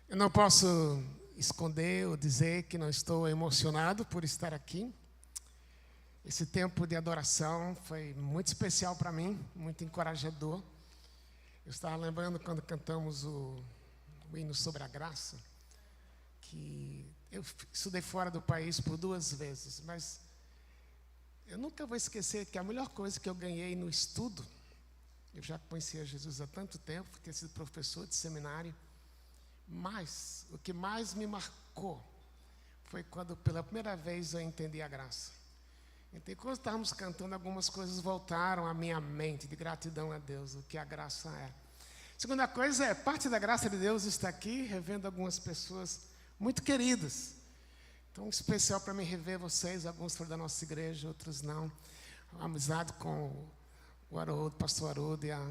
Eu não posso esconder ou dizer que não estou emocionado por estar aqui. Esse tempo de adoração foi muito especial para mim, muito encorajador. Eu estava lembrando quando cantamos o hino sobre a graça, que eu estudei fora do país por 2 vezes, mas eu nunca vou esquecer que a melhor coisa que eu ganhei no estudo, eu já conhecia Jesus há tanto tempo, tinha sido professor de seminário, mas o que mais me marcou foi quando pela primeira vez eu entendi a graça. Então, quando estávamos cantando, algumas coisas voltaram à minha mente de gratidão a Deus, o que a graça é. Segunda coisa é, parte da graça de Deus está aqui, revendo algumas pessoas muito queridas. Então, especial para mim rever vocês, alguns foram da nossa igreja, outros não. Uma amizade com o Haroldo, o pastor Haroldo e a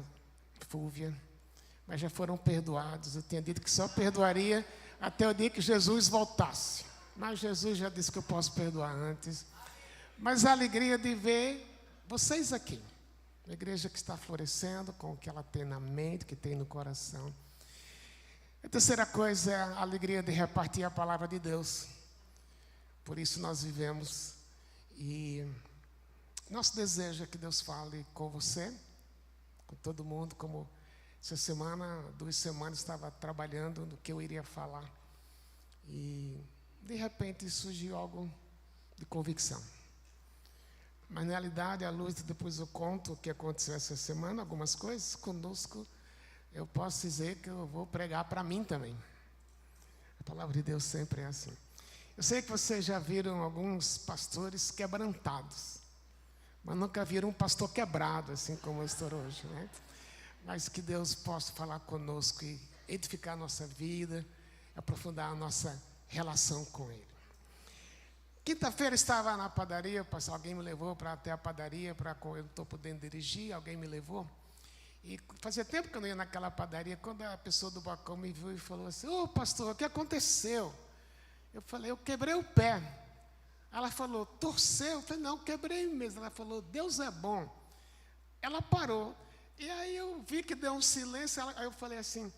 Fúvia, mas já foram perdoados. Eu tinha dito que só perdoaria até o dia que Jesus voltasse. Mas Jesus já disse que eu posso perdoar antes. Mas a alegria de ver vocês aqui. Uma igreja que está florescendo com o que ela tem na mente, que tem no coração. A terceira coisa é a alegria de repartir a palavra de Deus. Por isso nós vivemos. E nosso desejo é que Deus fale com você, com todo mundo, como essa semana, 2 semanas, estava trabalhando no que eu iria falar. E, de repente, surgiu algo de convicção. Mas, na realidade, à luz, depois eu conto o que aconteceu essa semana, algumas coisas conosco, eu posso dizer que eu vou pregar para mim também. A palavra de Deus sempre é assim. Eu sei que vocês já viram alguns pastores quebrantados, mas nunca viram um pastor quebrado, assim como eu estou hoje, né? Mas que Deus possa falar conosco e edificar a nossa vida, aprofundar a nossa relação com Ele. Quinta-feira estava na padaria, alguém me levou para até a padaria, eu não estou podendo dirigir, alguém me levou. E fazia tempo que eu não ia naquela padaria, quando a pessoa do balcão me viu e falou assim, ô pastor, o que aconteceu? Eu falei, eu quebrei o pé. Ela falou, torceu? Eu falei, não, quebrei mesmo. Ela falou, Deus é bom. Ela parou. E aí eu vi que deu um silêncio. Aí eu falei assim,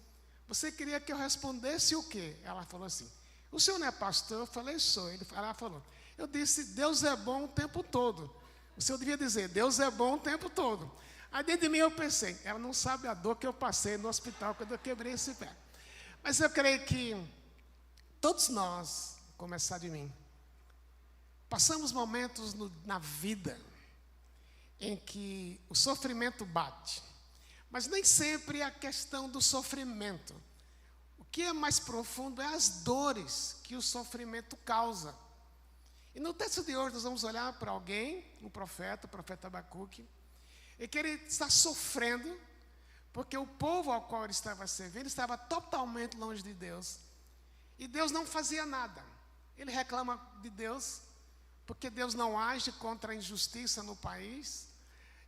você queria que eu respondesse o quê? Ela falou assim, o senhor não é pastor? Eu falei, sou. Ela falou, eu disse, Deus é bom o tempo todo. O senhor devia dizer, Deus é bom o tempo todo. Aí dentro de mim eu pensei, ela não sabe a dor que eu passei no hospital quando eu quebrei esse pé. Mas eu creio que todos nós, começar de mim, passamos momentos na vida em que o sofrimento bate. Mas nem sempre é a questão do sofrimento. O que é mais profundo é as dores que o sofrimento causa. E no texto de hoje nós vamos olhar para alguém, o profeta Abacuque, e que ele está sofrendo, porque o povo ao qual ele estava servindo estava totalmente longe de Deus. E Deus não fazia nada. Ele reclama de Deus, porque Deus não age contra a injustiça no país.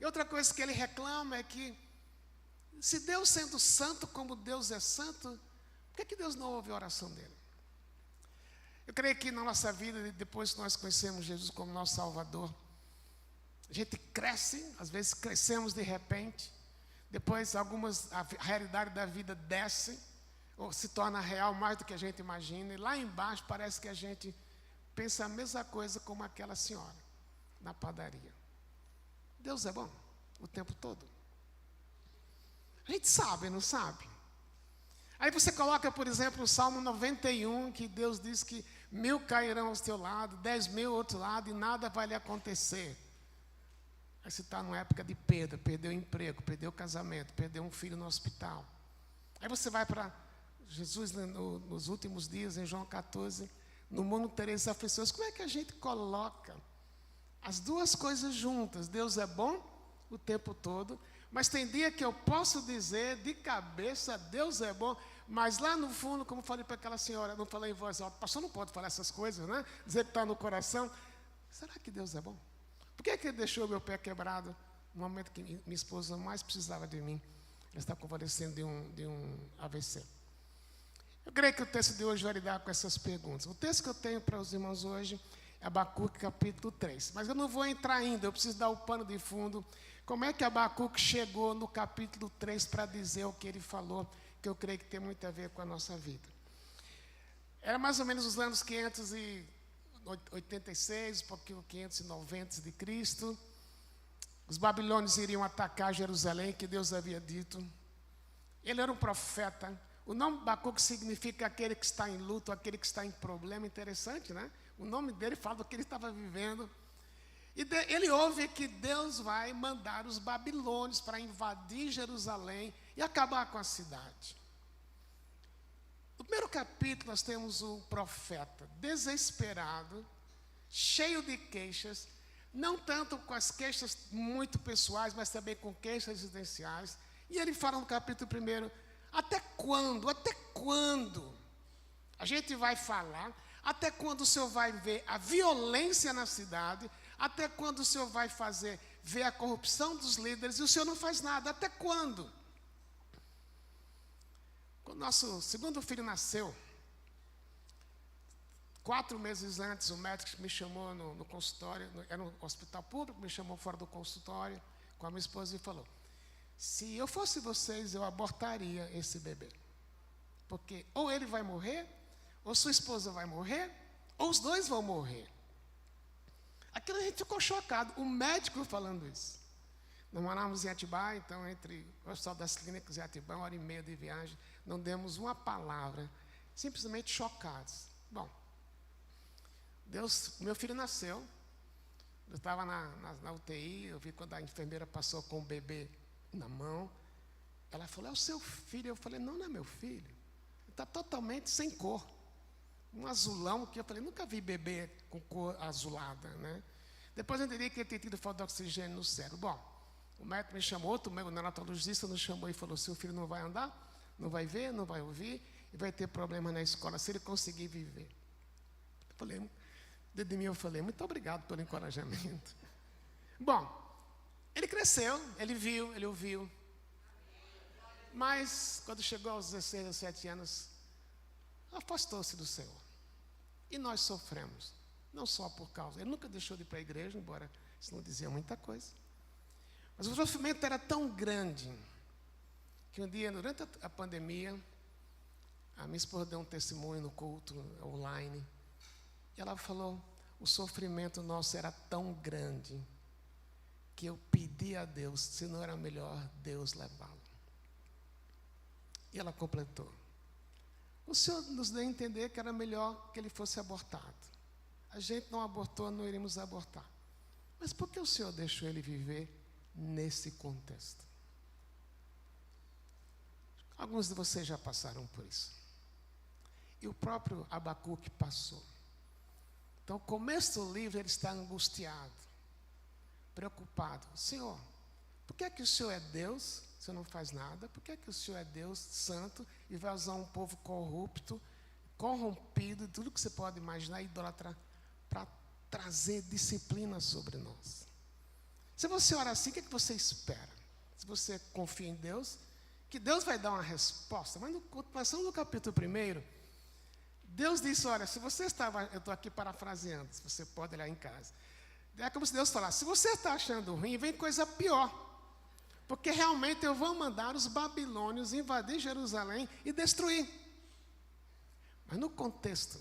E outra coisa que ele reclama é que, se Deus sendo santo como Deus é santo, por que Deus não ouve a oração dele? Eu creio que na nossa vida, depois que nós conhecemos Jesus como nosso Salvador, a gente cresce, às vezes crescemos de repente, depois a realidade da vida desce, ou se torna real mais do que a gente imagina, e lá embaixo parece que a gente pensa a mesma coisa como aquela senhora na padaria. Deus é bom o tempo todo. A gente sabe, não sabe? Aí você coloca, por exemplo, o Salmo 91, que Deus diz que 1000 cairão ao teu lado, 10.000 ao outro lado, e nada vai lhe acontecer. Aí você está numa época de perda, perdeu o emprego, perdeu o casamento, perdeu um filho no hospital. Aí você vai para Jesus nos últimos dias, em João 14, no mundo tereis aflições. Como é que a gente coloca as duas coisas juntas? Deus é bom o tempo todo, mas tem dia que eu posso dizer de cabeça, Deus é bom, mas lá no fundo, como falei para aquela senhora, não falei em voz alta, pastor não pode falar essas coisas, né? Dizer que está no coração. Será que Deus é bom? Por que ele deixou meu pé quebrado no momento que minha esposa mais precisava de mim? Ela está convalescendo de um AVC. Eu creio que o texto de hoje vai lidar com essas perguntas. O texto que eu tenho para os irmãos hoje Abacuque capítulo 3. Mas eu não vou entrar ainda, eu preciso dar o pano de fundo. Como é que Abacuque chegou no capítulo 3 para dizer o que ele falou, que eu creio que tem muito a ver com a nossa vida. Era mais ou menos os anos 586, um pouquinho 590 de Cristo. Os babilônios iriam atacar Jerusalém, que Deus havia dito. Ele era um profeta. O nome Abacuque significa aquele que está em luto, aquele que está em problema. Interessante, né? O nome dele fala do que ele estava vivendo. E ele ouve que Deus vai mandar os babilônios para invadir Jerusalém e acabar com a cidade. No primeiro capítulo nós temos um profeta desesperado, cheio de queixas, não tanto com as queixas muito pessoais, mas também com queixas existenciais. E ele fala no capítulo 1, até quando a gente vai falar, até quando o Senhor vai ver a violência na cidade, até quando o Senhor vai ver a corrupção dos líderes, e o Senhor não faz nada, até quando? Quando nosso segundo filho nasceu, 4 meses antes, o médico me chamou no consultório, era um hospital público, me chamou fora do consultório com a minha esposa e falou: se eu fosse vocês, eu abortaria esse bebê. Porque ou ele vai morrer, ou sua esposa vai morrer, ou os dois vão morrer. Aquilo a gente ficou chocado, o médico falando isso. Nós morávamos em Atibaia, então entre o Hospital das Clínicas e Atibaia, 1h30 de viagem, não demos uma palavra, simplesmente chocados. Bom, meu filho nasceu, eu estava na UTI, eu vi quando a enfermeira passou com o bebê na mão, ela falou: é o seu filho? Eu falei: não é meu filho, ele está totalmente sem cor, um azulão, que eu falei, nunca vi bebê com cor azulada, né? Depois eu entendi que ele tinha tido falta de oxigênio no cérebro. Bom, o médico me chamou, o neonatologista nos chamou e falou: seu filho não vai andar, não vai ver, não vai ouvir, e vai ter problema na escola, se ele conseguir viver. Eu falei, dentro de mim eu falei, muito obrigado pelo encorajamento. Bom, ele cresceu, ele viu, ele ouviu. Mas, quando chegou aos 16, 17 anos, afastou-se do Senhor. E nós sofremos, não só por causa. Ele nunca deixou de ir para a igreja, embora isso não dizia muita coisa. Mas o sofrimento era tão grande, que um dia, durante a pandemia, a minha esposa deu um testemunho no culto online. E ela falou, o sofrimento nosso era tão grande, que eu pedi a Deus, se não era melhor Deus levá-lo. E ela completou: o Senhor nos deu a entender que era melhor que ele fosse abortado. A gente não abortou, não iríamos abortar. Mas por que o Senhor deixou ele viver nesse contexto? Alguns de vocês já passaram por isso. E o próprio Abacuque passou. Então, o começo do livro, ele está angustiado, preocupado. Senhor, por que é que o Senhor é Deus, o Senhor não faz nada? Por que é que o Senhor é Deus santo e vai usar um povo corrupto, corrompido, tudo que você pode imaginar, idólatra, para trazer disciplina sobre nós? Se você ora assim, o que é que você espera? Se você confia em Deus, que Deus vai dar uma resposta. Mas na continuação do capítulo 1, Deus disse, olha, se você estava, eu estou aqui parafraseando, se você pode olhar em casa. É como se Deus falasse, se você está achando ruim, vem coisa pior. Porque realmente eu vou mandar os babilônios invadir Jerusalém e destruir. Mas no contexto,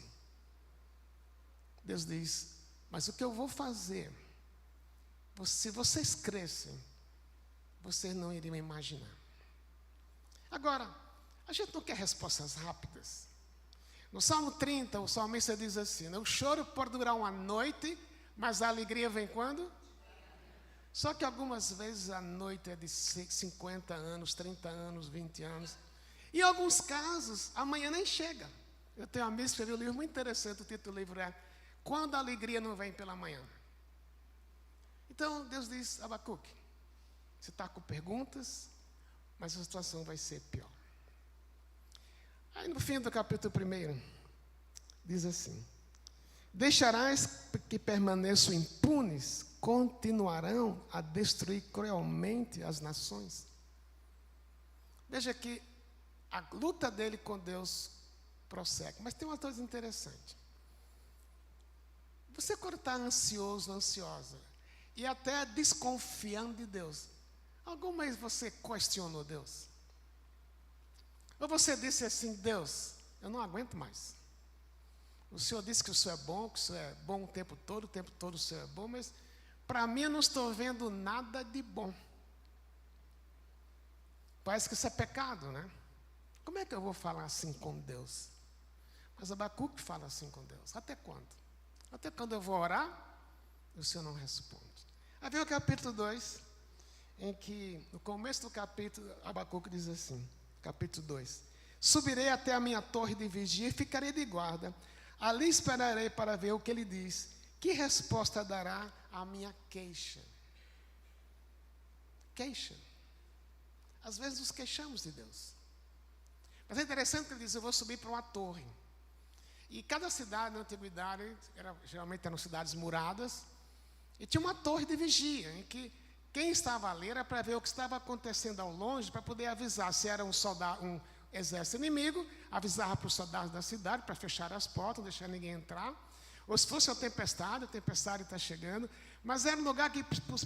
Deus diz, mas o que eu vou fazer, se vocês crescem, vocês não iriam imaginar. Agora, a gente não quer respostas rápidas. No Salmo 30, o salmista diz assim, o choro pode durar uma noite, mas a alegria vem quando? Só que algumas vezes a noite é de 50 anos, 30 anos, 20 anos. E em alguns casos, amanhã nem chega. Eu tenho um amigo que escreveu um livro muito interessante, o título do livro é Quando a Alegria Não Vem pela Manhã. Então, Deus diz, Abacuque, você está com perguntas, mas a situação vai ser pior. Aí no fim do capítulo 1, diz assim, deixarás que permaneçam impunes, continuarão a destruir cruelmente as nações. Veja que a luta dele com Deus prossegue, mas tem uma coisa interessante. Você quando está ansioso, ansiosa, e até desconfiando de Deus, alguma vez você questionou Deus? Ou você disse assim, Deus, eu não aguento mais. O Senhor disse que o Senhor é bom, que o Senhor é bom o tempo todo o Senhor é bom, mas para mim eu não estou vendo nada de bom. Parece que isso é pecado, né? Como é que eu vou falar assim com Deus? Mas Abacuque fala assim com Deus. Até quando? Até quando eu vou orar, o Senhor não responde. Aí vem o capítulo 2, em que, no começo do capítulo, Abacuque diz assim, capítulo 2, subirei até a minha torre de vigia e ficarei de guarda. Ali esperarei para ver o que ele diz. Que resposta dará à minha queixa? Queixa. Às vezes nos queixamos de Deus. Mas é interessante que ele diz, eu vou subir para uma torre. E cada cidade na antiguidade, geralmente eram cidades muradas, e tinha uma torre de vigia, em que quem estava ali era para ver o que estava acontecendo ao longe, para poder avisar se era um exército inimigo, avisava para os soldados da cidade, para fechar as portas, não deixar ninguém entrar. Ou se fosse a tempestade está chegando, mas era um lugar que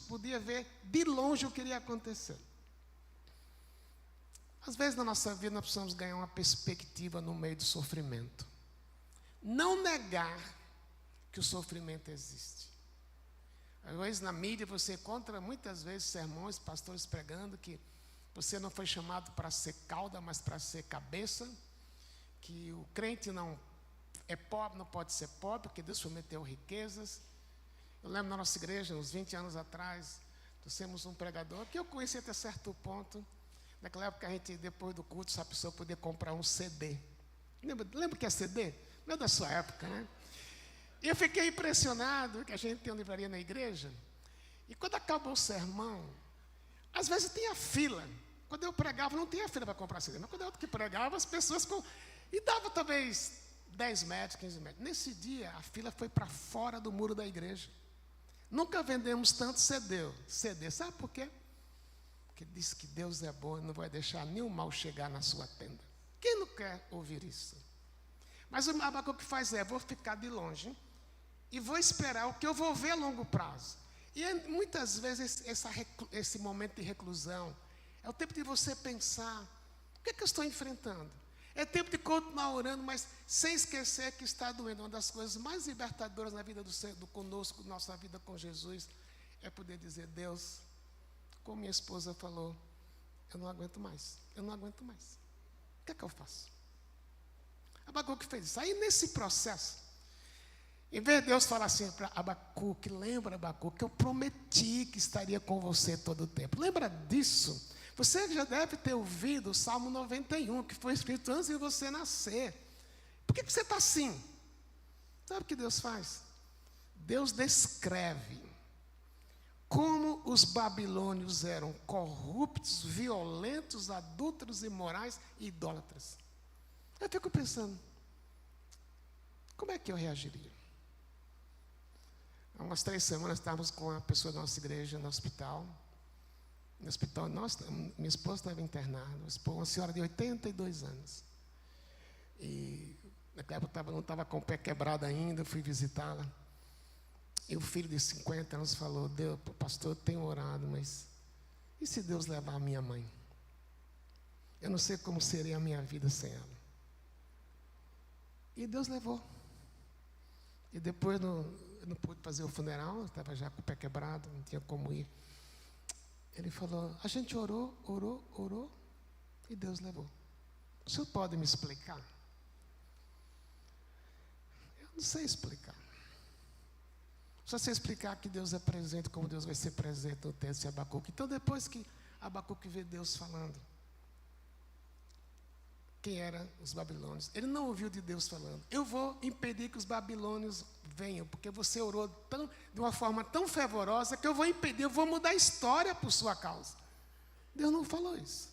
podia ver de longe o que iria acontecer. Às vezes na nossa vida nós precisamos ganhar uma perspectiva no meio do sofrimento. Não negar que o sofrimento existe. Às vezes na mídia você encontra muitas vezes sermões, pastores pregando que você não foi chamado para ser cauda, mas para ser cabeça, que o crente não é pobre, não pode ser pobre, porque Deus prometeu riquezas. Eu lembro na nossa igreja, uns 20 anos atrás, trouxemos um pregador, que eu conheci até certo ponto. Naquela época a gente, depois do culto, a pessoa podia comprar um CD. Lembra que é CD? Não é da sua época, né? E eu fiquei impressionado, que a gente tem uma livraria na igreja, e quando acabou o sermão, às vezes tinha fila. Quando eu pregava, não tinha fila para comprar CD, mas quando eu que pregava, as pessoas... E dava talvez 10 metros, 15 metros. Nesse dia, a fila foi para fora do muro da igreja. Nunca vendemos tanto CD. Sabe por quê? Porque diz que Deus é bom e não vai deixar nenhum mal chegar na sua tenda. Quem não quer ouvir isso? Mas o Abacuque faz vou ficar de longe e vou esperar o que eu vou ver a longo prazo. E muitas vezes esse momento de reclusão é o tempo de você pensar, o que é que eu estou enfrentando? É tempo de continuar orando, mas sem esquecer que está doendo. Uma das coisas mais libertadoras na vida do conosco, nossa vida com Jesus, é poder dizer, Deus, como minha esposa falou, eu não aguento mais. O que é que eu faço? Abacuque fez isso. Aí nesse processo, em vez de Deus falar assim para Abacuque, lembra Abacuque, que eu prometi que estaria com você todo o tempo. Lembra disso? Você já deve ter ouvido o Salmo 91, que foi escrito antes de você nascer. Por que você está assim? Sabe o que Deus faz? Deus descreve como os babilônios eram corruptos, violentos, adúlteros, imorais e idólatras. Eu fico pensando, como é que eu reagiria? Há umas 3 semanas estávamos com uma pessoa da nossa igreja no hospital. No hospital, minha esposa estava internada, uma senhora de 82 anos. E naquela época não estava com o pé quebrado ainda, eu fui visitá-la. E o filho de 50 anos falou, Deus, pastor, eu tenho orado, mas e se Deus levar a minha mãe? Eu não sei como seria a minha vida sem ela. E Deus levou. E depois eu não pude fazer o funeral, eu estava já com o pé quebrado, não tinha como ir. Ele falou, a gente orou, e Deus levou. O senhor pode me explicar? Eu não sei explicar. Só sei explicar que Deus é presente, como Deus vai ser presente no texto de Abacuque. Então, depois que Abacuque vê Deus falando, quem eram os babilônios? Ele não ouviu de Deus falando, eu vou impedir que os babilônios venham, porque você orou de uma forma tão fervorosa que eu vou impedir, eu vou mudar a história por sua causa. Deus não falou isso.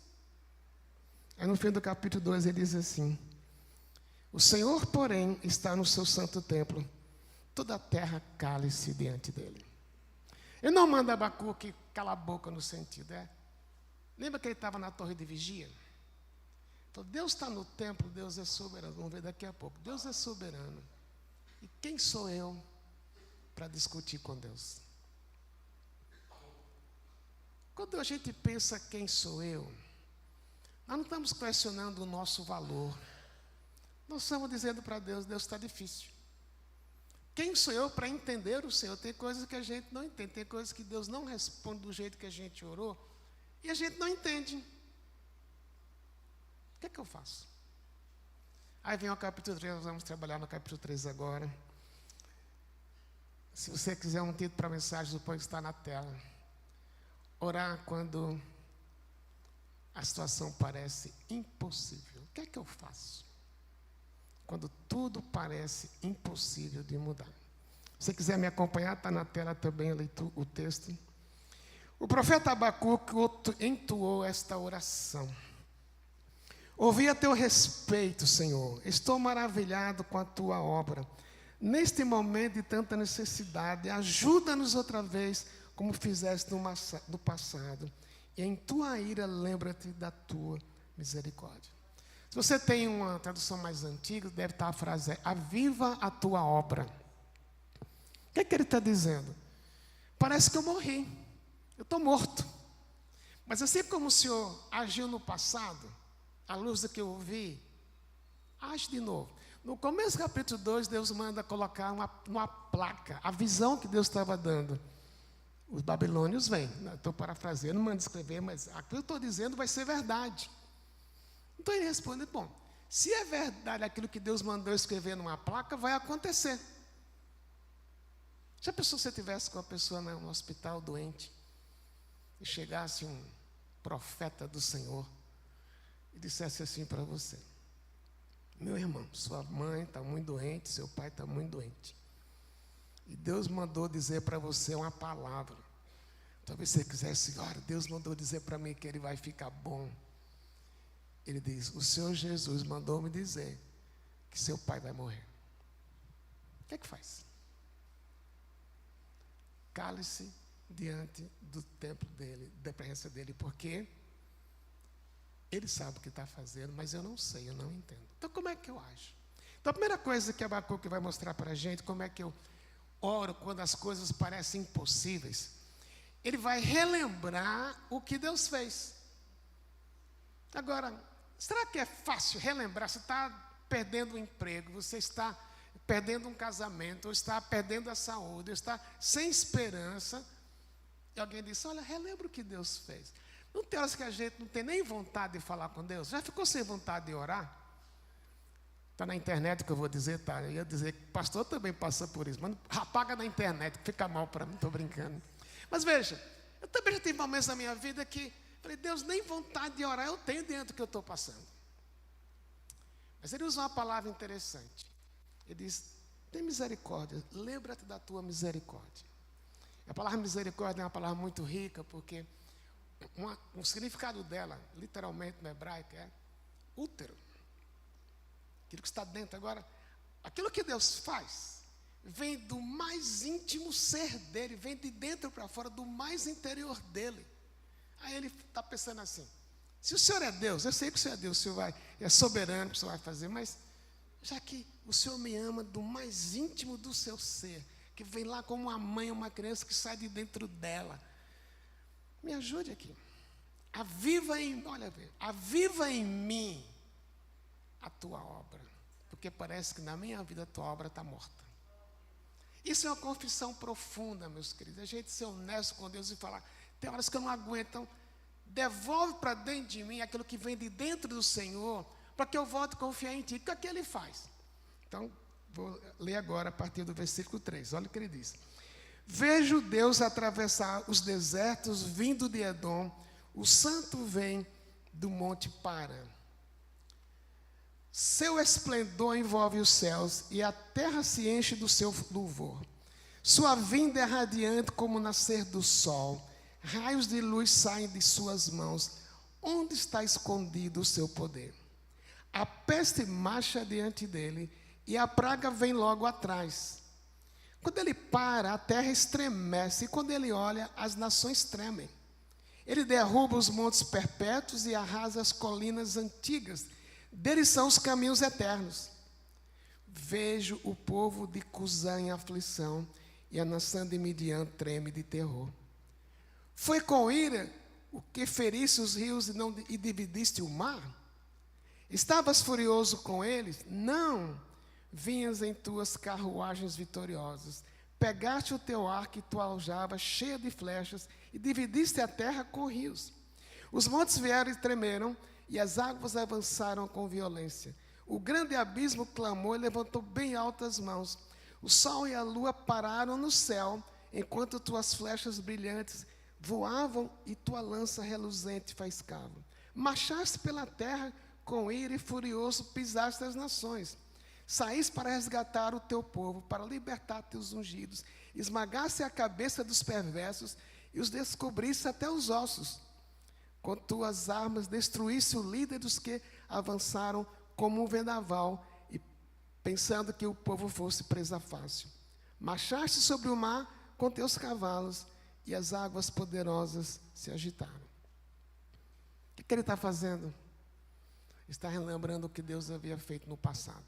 Aí no fim do capítulo 2 ele diz assim, o Senhor, porém, está no seu santo templo, toda a terra cale-se diante dele. Ele não manda Abacuque calar a boca no sentido, lembra que ele estava na torre de vigia? Então, Deus está no templo, Deus é soberano. Vamos ver daqui a pouco. Deus é soberano. E quem sou eu para discutir com Deus. Quando a gente pensa quem sou eu, nós não estamos questionando o nosso valor. Nós estamos dizendo para Deus, Deus, está difícil. Quem sou eu para entender o Senhor? Tem coisas que a gente não entende, tem coisas que Deus não responde do jeito que a gente orou, e a gente não entende. O que é que eu faço? Aí vem o capítulo 3, nós vamos trabalhar no capítulo 3 agora. Se você quiser um título para a mensagem, depois está na tela. Orar quando a situação parece impossível. O que é que eu faço? Quando tudo parece impossível de mudar. Se você quiser me acompanhar, está na tela também o texto. O profeta Abacuque entoou esta oração. Ouvi a teu respeito, Senhor. Estou maravilhado com a tua obra. Neste momento de tanta necessidade, ajuda-nos outra vez, como fizeste no passado. E em tua ira, lembra-te da tua misericórdia. Se você tem uma tradução mais antiga, deve estar a frase: aviva a tua obra. O que é que ele está dizendo? Parece que eu morri. Eu estou morto. Mas assim como o Senhor agiu no passado, à luz do que eu ouvi, age de novo. No começo do capítulo 2, Deus manda colocar uma placa, a visão que Deus estava dando. Os babilônios vêm. Estou parafraseando, não mando escrever, mas aquilo que eu estou dizendo vai ser verdade. Então ele responde: bom, se é verdade aquilo que Deus mandou escrever numa placa, vai acontecer. Já pensou se você estivesse com uma pessoa no hospital doente, e chegasse um profeta do Senhor, e dissesse assim para você: meu irmão, sua mãe está muito doente, seu pai está muito doente. E Deus mandou dizer para você uma palavra. Talvez você quisesse: olha, Deus mandou dizer para mim que ele vai ficar bom. Ele diz: o Senhor Jesus mandou me dizer que seu pai vai morrer. O que é que faz? Cale-se diante do templo dele, da presença dele, porque ele sabe o que está fazendo, mas eu não sei, eu não entendo. Então, como é que eu ajo? Então, a primeira coisa que Abacuque vai mostrar para a gente, como é que eu oro quando as coisas parecem impossíveis, ele vai relembrar o que Deus fez. Agora, será que é fácil relembrar? Você está perdendo o emprego, você está perdendo um casamento, ou está perdendo a saúde, ou está sem esperança, e alguém diz: olha, relembra o que Deus fez. Não tem horas que a gente não tem nem vontade de falar com Deus? Já ficou sem vontade de orar? Está na internet o que eu vou dizer, tá? Eu ia dizer que o pastor também passa por isso, mas não apaga na internet, fica mal para mim, estou brincando. Mas veja, eu também já tive momentos na minha vida que falei: Deus, nem vontade de orar eu tenho dentro do que eu estou passando. Mas ele usa uma palavra interessante. Ele diz: tem misericórdia, lembra-te da tua misericórdia. A palavra misericórdia é uma palavra muito rica, porque o significado dela, literalmente no hebraico, é útero. Aquilo que está dentro. Agora, aquilo que Deus faz vem do mais íntimo ser dele, vem de dentro para fora, do mais interior dele. Aí ele está pensando assim: se o Senhor é Deus, eu sei que o Senhor é Deus, o Senhor é soberano, o Senhor vai fazer, mas já que o Senhor me ama do mais íntimo do seu ser, que vem lá como uma mãe, uma criança que sai de dentro dela, me ajude aqui. Aviva em mim a tua obra, porque parece que na minha vida a tua obra está morta. Isso é uma confissão profunda, meus queridos. A gente ser honesto com Deus e falar: tem horas que eu não aguento, então devolve para dentro de mim aquilo que vem de dentro do Senhor, para que eu volte a confiar em ti. O que é que ele faz? Então, vou ler agora a partir do versículo 3. Olha o que ele diz: vejo Deus atravessar os desertos vindo de Edom, o santo vem do monte Parã. Seu esplendor envolve os céus e a terra se enche do seu louvor. Sua vinda é radiante como o nascer do sol. Raios de luz saem de suas mãos. Onde está escondido o seu poder? A peste marcha diante dele e a praga vem logo atrás. Quando ele para, a terra estremece, e quando ele olha, as nações tremem. Ele derruba os montes perpétuos e arrasa as colinas antigas. Deles são os caminhos eternos. Vejo o povo de Cusã em aflição e a nação de Midian treme de terror. Foi com ira o que feriste os rios e dividiste o mar? Estavas furioso com eles? Não, vinhas em tuas carruagens vitoriosas. Pegaste o teu arco e tua aljava cheia de flechas e dividiste a terra com rios. Os montes vieram e tremeram e as águas avançaram com violência. O grande abismo clamou e levantou bem altas mãos. O sol e a lua pararam no céu, enquanto tuas flechas brilhantes voavam e tua lança reluzente faiscava. Marchaste pela terra com ira e furioso pisaste as nações. Saíste para resgatar o teu povo, para libertar teus ungidos. Esmagaste a cabeça dos perversos e os descobriste até os ossos. Com tuas armas destruíste o líder dos que avançaram como um vendaval, e pensando que o povo fosse presa fácil. Marchaste sobre o mar com teus cavalos, e as águas poderosas se agitaram. O que ele está fazendo? Está relembrando o que Deus havia feito no passado.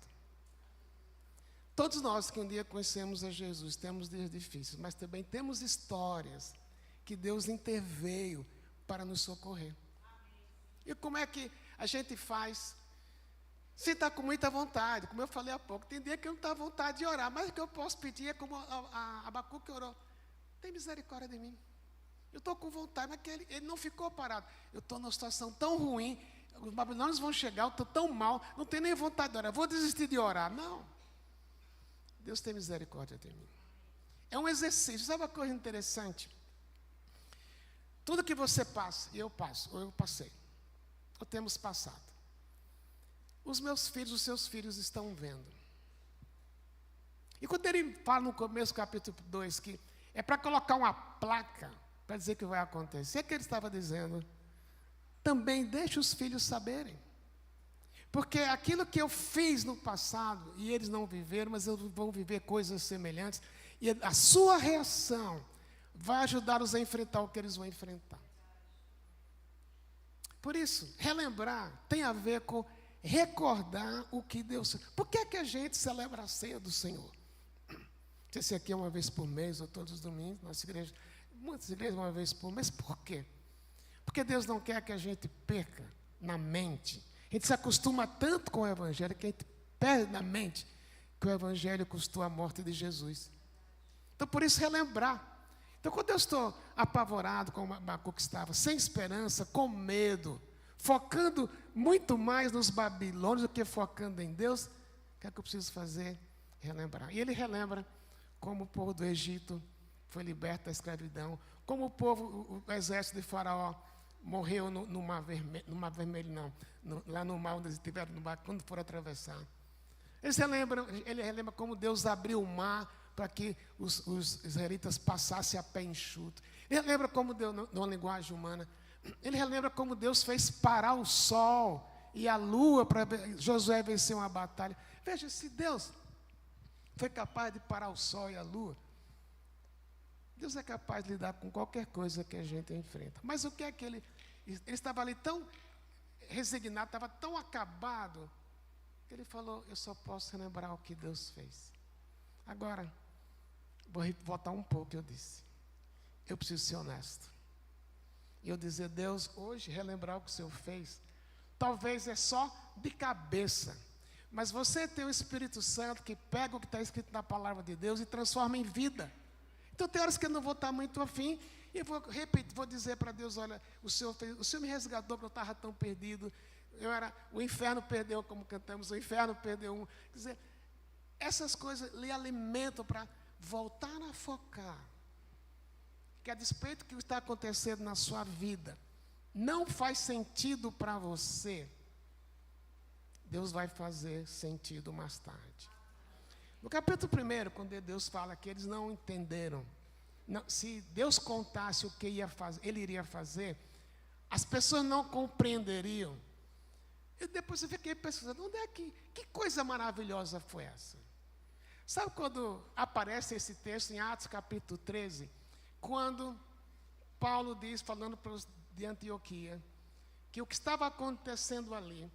Todos nós que um dia conhecemos a Jesus, temos dias difíceis, mas também temos histórias que Deus interveio para nos socorrer. E como é que a gente faz? Se está com muita vontade, como eu falei há pouco, tem dia que eu não estou à vontade de orar, mas o que eu posso pedir é como a Abacuque orou: tem misericórdia de mim. Eu estou com vontade, mas que ele não ficou parado. Eu estou numa situação tão ruim, os babilônios vão chegar, eu estou tão mal, não tenho nem vontade de orar, vou desistir de orar. Não. Deus tem misericórdia de mim. É um exercício. Sabe uma coisa interessante? Tudo que você passa, e eu passo, ou eu passei, ou temos passado, os meus filhos, os seus filhos estão vendo. E quando ele fala no começo do capítulo 2 que é para colocar uma placa para dizer que vai acontecer, o que ele estava dizendo? Também deixe os filhos saberem. Porque aquilo que eu fiz no passado, e eles não viveram, mas eles vão viver coisas semelhantes, e a sua reação vai ajudá-los a enfrentar o que eles vão enfrentar. Por isso, relembrar tem a ver com recordar o que Deus... Por que é que a gente celebra a ceia do Senhor? Não sei se aqui é uma vez por mês ou todos os domingos, nossa igreja, muitas igrejas uma vez por mês. Por quê? Porque Deus não quer que a gente perca na mente. A gente se acostuma tanto com o Evangelho que a gente perde na mente que o Evangelho custou a morte de Jesus. Então, por isso, relembrar. Então, quando eu estou apavorado, como Abacuque estava, sem esperança, com medo, focando muito mais nos babilônios do que focando em Deus, o que é que eu preciso fazer? Relembrar. E ele relembra como o povo do Egito foi liberto da escravidão, como o povo, o exército de Faraó, morreu no Mar Vermelho, lá no mar onde eles estiveram, no barco, quando foram atravessar. Ele relembra como Deus abriu o mar para que os israelitas passassem a pé enxuto. Ele relembra como Deus, numa linguagem humana, ele relembra como Deus fez parar o sol e a lua para Josué vencer uma batalha. Veja, se Deus foi capaz de parar o sol e a lua, Deus é capaz de lidar com qualquer coisa que a gente enfrenta. Mas o que é que ele estava ali tão resignado, estava tão acabado, que ele falou: eu só posso relembrar o que Deus fez. Agora, vou voltar um pouco, eu disse. Eu preciso ser honesto. E eu dizer: Deus, hoje relembrar o que o Senhor fez, talvez é só de cabeça. Mas você tem o Espírito Santo que pega o que está escrito na palavra de Deus e transforma em vida. Então tem horas que eu não vou estar muito afim, e vou repetir, vou dizer para Deus: olha, o Senhor me resgatou, porque eu estava tão perdido. O inferno perdeu, como cantamos, o inferno perdeu um. Quer dizer, essas coisas lhe alimentam para voltar a focar. Que a despeito do que está acontecendo na sua vida, não faz sentido para você, Deus vai fazer sentido mais tarde. No capítulo 1, quando Deus fala que eles não entenderam, se Deus contasse o que ele iria fazer, as pessoas não compreenderiam. E depois eu fiquei pensando: onde é que coisa maravilhosa foi essa? Sabe quando aparece esse texto em Atos capítulo 13, quando Paulo diz, falando para os de Antioquia, que o que estava acontecendo ali,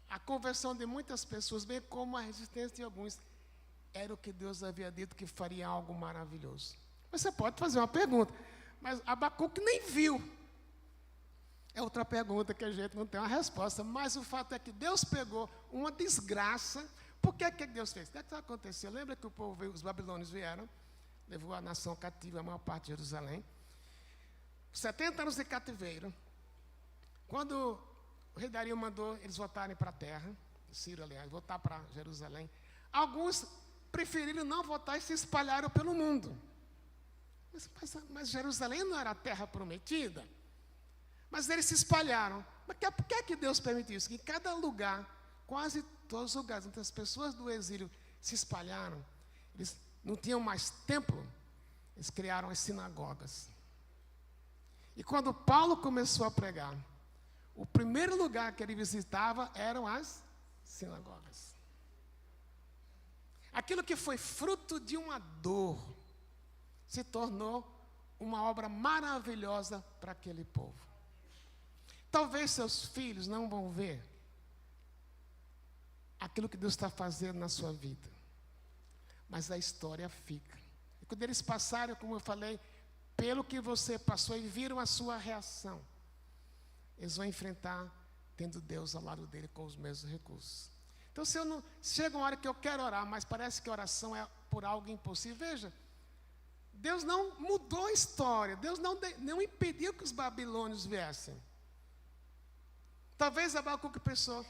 a conversão de muitas pessoas, bem como a resistência de alguns, era o que Deus havia dito que faria algo maravilhoso. Mas você pode fazer uma pergunta, mas Abacuque nem viu. É outra pergunta que a gente não tem uma resposta, mas o fato é que Deus pegou uma desgraça. Por que Deus fez? O que aconteceu? Lembra que o povo veio, os babilônios vieram, levou a nação cativa, a maior parte de Jerusalém. 70 anos de cativeiro. Quando o rei Dario mandou eles voltarem para a terra, Ciro, aliás, voltar para Jerusalém, alguns preferiram não voltar e se espalharam pelo mundo. Mas Jerusalém não era a terra prometida. Mas eles se espalharam. Mas por que Deus permitiu isso? Que em cada lugar, quase todos os lugares onde as pessoas do exílio se espalharam, eles não tinham mais templo, eles criaram as sinagogas. E quando Paulo começou a pregar, o primeiro lugar que ele visitava eram as sinagogas. Aquilo que foi fruto de uma dor se tornou uma obra maravilhosa para aquele povo. Talvez seus filhos não vão ver aquilo que Deus está fazendo na sua vida, mas a história fica. E quando eles passaram, como eu falei, pelo que você passou e viram a sua reação, eles vão enfrentar tendo Deus ao lado dele com os mesmos recursos. Então, se eu não, chega uma hora que eu quero orar, mas parece que a oração é por algo impossível, veja, Deus não mudou a história, Deus não impediu que os babilônios viessem. Talvez Abacuque pensou,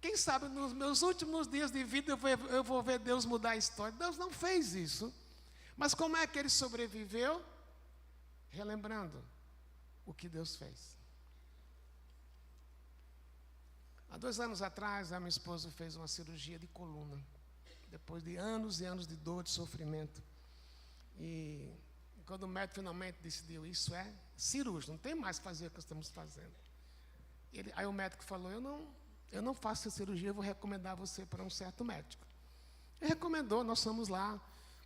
quem sabe nos meus últimos dias de vida eu vou ver Deus mudar a história. Deus não fez isso. Mas como é que ele sobreviveu? Relembrando o que Deus fez. Há 2 anos atrás, a minha esposa fez uma cirurgia de coluna. Depois de anos e anos de dor, de sofrimento. E quando o médico finalmente decidiu, isso é cirúrgico, não tem mais que fazer o que estamos fazendo. Aí o médico falou, eu não faço cirurgia, eu vou recomendar você para um certo médico. Ele recomendou, nós fomos lá.